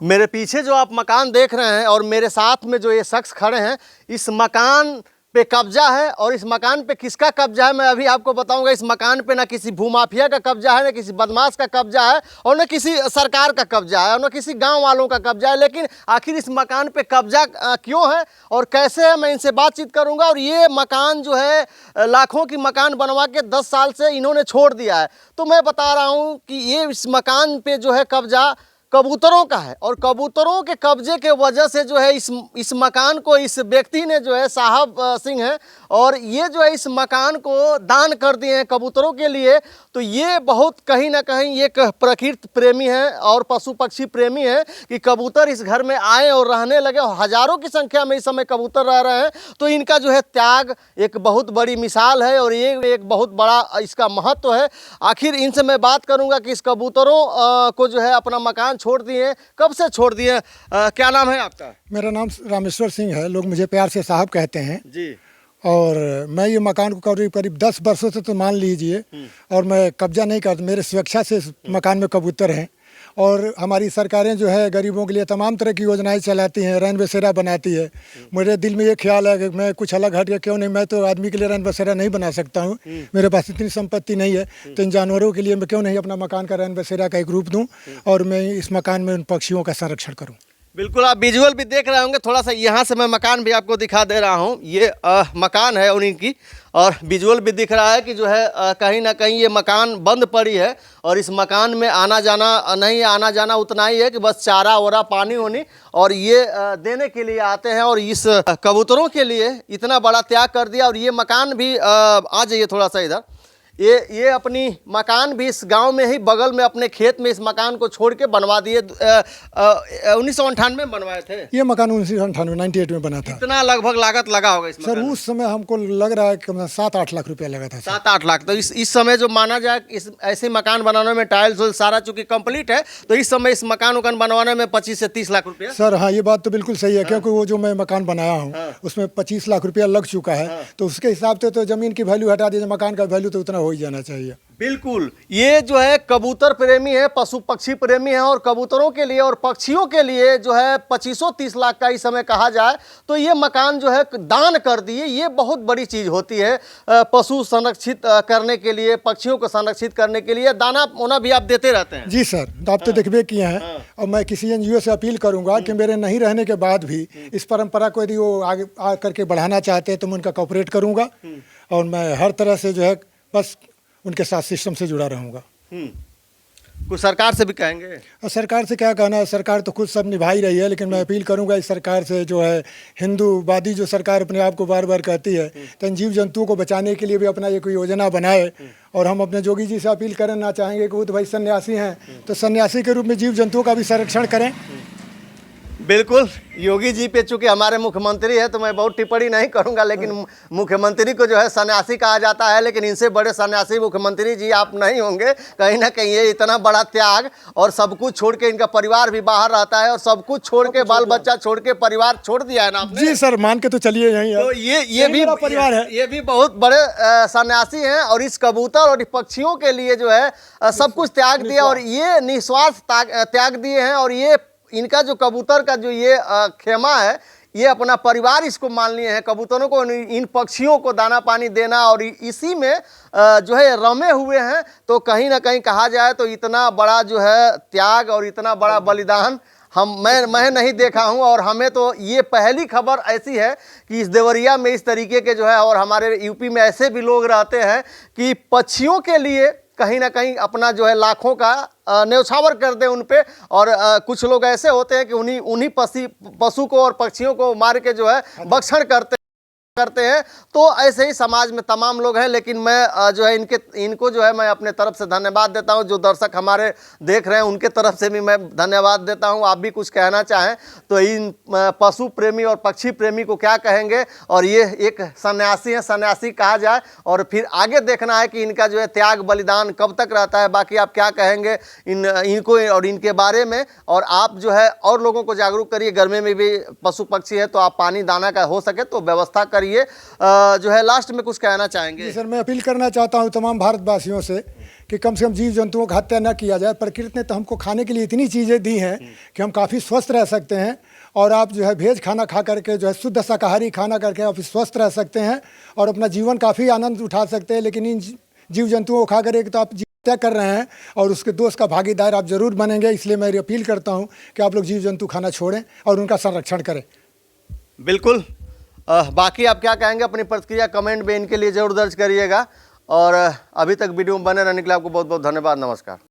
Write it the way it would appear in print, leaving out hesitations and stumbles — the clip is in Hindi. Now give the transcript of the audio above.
मेरे पीछे जो आप मकान देख रहे हैं और मेरे साथ में जो ये शख्स खड़े हैं, इस मकान पे कब्जा है। और इस मकान पे किसका कब्जा है मैं अभी आपको बताऊंगा। इस मकान पे ना किसी भूमाफिया का कब्जा है, ना किसी बदमाश का कब्जा है, और ना किसी सरकार का कब्जा है, और ना किसी गांव वालों का कब्जा है। लेकिन आखिर इस मकान पे कब्जा क्यों है और कैसे है, मैं इनसे बातचीत करूंगा। और ये मकान जो है लाखों की मकान बनवा के 10 साल से इन्होंने छोड़ दिया है। तो मैं बता रहा हूँ कि ये इस मकान पे जो है कब्जा कबूतरों का है, और कबूतरों के कब्जे के वजह से जो है इस मकान को इस व्यक्ति ने जो है साहब सिंह है, और ये जो है इस मकान को दान कर दिए हैं कबूतरों के लिए। तो ये बहुत कहीं ना कहीं एक प्रकृति प्रेमी है और पशु पक्षी प्रेमी है कि कबूतर इस घर में आए और रहने लगे, और हजारों की संख्या में इस समय कबूतर रह रहे हैं। तो इनका जो है त्याग एक बहुत बड़ी मिसाल है, और ये एक बहुत बड़ा इसका महत्व है। आखिर इनसे मैं बात करूंगा कि इस कबूतरों को जो है अपना मकान छोड़ दिए, कब से छोड़ दिए। क्या नाम है आपका? मेरा नाम रामेश्वर सिंह है, लोग मुझे प्यार से साहब कहते हैं जी। और मैं ये मकान को करीब करीब 10 वर्षों से तो मान लीजिए, और मैं कब्जा नहीं करता, मेरे स्वेच्छा से इस मकान में कबूतर हैं। और हमारी सरकारें जो है गरीबों के लिए तमाम तरह की योजनाएं चलाती हैं, रैन बसेरा बनाती है। मेरे दिल में ये ख्याल है कि मैं कुछ अलग हट के क्यों नहीं, मैं तो आदमी के लिए रैन बसेरा नहीं बना सकता हूँ, मेरे पास इतनी संपत्ति नहीं है, तो इन जानवरों के लिए मैं क्यों नहीं अपना मकान का रैन बसेरा का एक रूप दूँ, और मैं इस मकान में उन पक्षियों का संरक्षण करूँ। बिल्कुल, आप विजुअल भी देख रहे होंगे। थोड़ा सा यहाँ से मैं मकान भी आपको दिखा दे रहा हूँ। ये मकान है उन्हीं की, और विजुअल भी दिख रहा है कि जो है कहीं ना कहीं ये मकान बंद पड़ी है, और इस मकान में आना जाना नहीं, आना जाना उतना ही है कि बस चारा वरा पानी वानी और ये देने के लिए आते हैं। और इस कबूतरों के लिए इतना बड़ा त्याग कर दिया। और ये मकान भी आ जाइए थोड़ा सा इधर, ये अपनी मकान भी इस गांव में ही बगल में अपने खेत में इस मकान को छोड़ के बनवा दिए। 1998 में बनवाए थे ये मकान, 1998 में बना था। कितना लगभग लागत लगा होगा इस सर उस समय हमको लग रहा है कि 7-8 लाख रुपया लगा था। 7-8 लाख। तो इस समय जो माना जाए इस ऐसे मकान बनाने में टाइल्स सारा चूंकि कंप्लीट है, तो इस समय इस मकान उकान बनवाने में 25 से 30 लाख रुपया। सर हाँ, ये बात तो बिल्कुल सही है। क्योंकि वो जो मैं मकान बनाया हूँ उसमें 25 लाख रुपया लग चुका है। तो उसके हिसाब से तो जमीन की वैल्यू हटा दीजिए, मकान का वैल्यू तो उतना हो ही जाना चाहिए। बिल्कुल, ये जो है कबूतर प्रेमी है, पशु पक्षी प्रेमी है, और कबूतरों के लिए और पक्षियों के लिए जो है 25-30 लाख का इस समय कहा जाए तो ये मकान जो है दान कर दिए। ये बहुत बड़ी चीज होती है पशु संरक्षित करने के लिए, पक्षियों को संरक्षित करने के लिए। दाना होना भी आप देते रहते हैं? जी सर, आप तो देखबे किए हैं। और मैं किसी NGO से अपील करूंगा कि मेरे नहीं रहने के बाद भी इस परंपरा को यदि वो आगे आ करके बढ़ाना चाहते हैं तो मैं उनका कोऑपरेट करूंगा, और मैं हर तरह से जो है बस उनके साथ सिस्टम से जुड़ा रहूँगा। कुछ सरकार से भी कहेंगे? और सरकार से क्या कहना है, सरकार तो खुद सब निभा ही रही है, लेकिन मैं अपील करूंगा इस सरकार से, जो है हिंदूवादी जो सरकार अपने आप को बार बार कहती है, तो जीव जंतुओं को बचाने के लिए भी अपना एक योजना बनाए। और हम अपने जोगी जी से अपील करना चाहेंगे कि वो तो भाई सन्यासी हैं, तो सन्यासी के रूप में जीव जंतुओं का भी संरक्षण करें। बिल्कुल, योगी जी पे चूंकि हमारे मुख्यमंत्री है तो मैं बहुत टिप्पणी नहीं करूंगा, लेकिन मुख्यमंत्री को जो है सन्यासी कहा जाता है, लेकिन इनसे बड़े सन्यासी मुख्यमंत्री जी आप नहीं होंगे। कहीं ना कहीं ये इतना बड़ा त्याग, और सब कुछ छोड़ के, इनका परिवार भी बाहर रहता है, और सब कुछ छोड़ के, बाल बच्चा छोड़ के परिवार छोड़ दिया है ना आपने? जी सर, मान के तो चलिए यही है। तो ये भी परिवार है, ये भी बहुत बड़े सन्यासी हैं, और इस कबूतर और पक्षियों के लिए जो है सब कुछ त्याग दिया, और ये निस्वार्थ त्याग दिए हैं। और ये इनका जो कबूतर का जो ये खेमा है, ये अपना परिवार इसको मान लिए हैं। कबूतरों को, इन पक्षियों को दाना पानी देना, और इसी में जो है रमे हुए हैं। तो कहीं ना कहीं कहा जाए तो इतना बड़ा जो है त्याग और इतना बड़ा बलिदान मैं नहीं देखा हूं। और हमें तो ये पहली खबर ऐसी है कि इस देवरिया में इस तरीके के जो है, और हमारे यूपी में ऐसे भी लोग रहते हैं कि पक्षियों के लिए कहीं ना कहीं अपना जो है लाखों का न्यौछावर कर दे उन पे। और कुछ लोग ऐसे होते हैं कि उन्हीं पशु को और पक्षियों को मार के जो है भक्षण करते हैं। तो ऐसे ही समाज में तमाम लोग हैं, लेकिन मैं जो है इनको जो है मैं अपने तरफ से धन्यवाद देता हूं। जो दर्शक हमारे देख रहे हैं उनके तरफ से भी मैं धन्यवाद देता हूं। आप भी कुछ कहना चाहें तो इन पशु प्रेमी और पक्षी प्रेमी को क्या कहेंगे? और ये एक सन्यासी है, सन्यासी कहा जाए, और फिर आगे देखना है कि इनका जो है त्याग बलिदान कब तक रहता है। बाकी आप क्या कहेंगे इनको और इनके बारे में? और आप जो है और लोगों को जागरूक करिए। गर्मी में भी पशु पक्षी है तो आप पानी दाना का हो सके तो व्यवस्था करिए। चाहिए। जो है लास्ट में कुछ कहना चाहेंगे? जी सर, मैं अपील करना चाहता हूँ तमाम भारतवासियों से कि कम से कम जीव जंतुओं की हत्या न किया जाए। प्रकृति ने तो हमको खाने के लिए इतनी चीज़ें दी हैं कि हम काफ़ी स्वस्थ रह सकते हैं, और आप जो है वेज खाना खा करके जो है शुद्ध शाकाहारी खाना करके आप स्वस्थ रह सकते हैं और अपना जीवन काफ़ी आनंद उठा सकते हैं। लेकिन इन जीव जंतुओं को खा कर एक तो आप हत्या कर रहे हैं और उसके दोष का भागीदार आप जरूर बनेंगे। इसलिए मैं अपील करता हूँ कि आप लोग जीव जंतु खाना छोड़ें और उनका संरक्षण करें। बिल्कुल। बाकी आप क्या कहेंगे? अपनी प्रतिक्रिया कमेंट में इनके लिए जरूर दर्ज करिएगा। और अभी तक वीडियो में बने रहने के लिए आपको बहुत बहुत धन्यवाद। नमस्कार।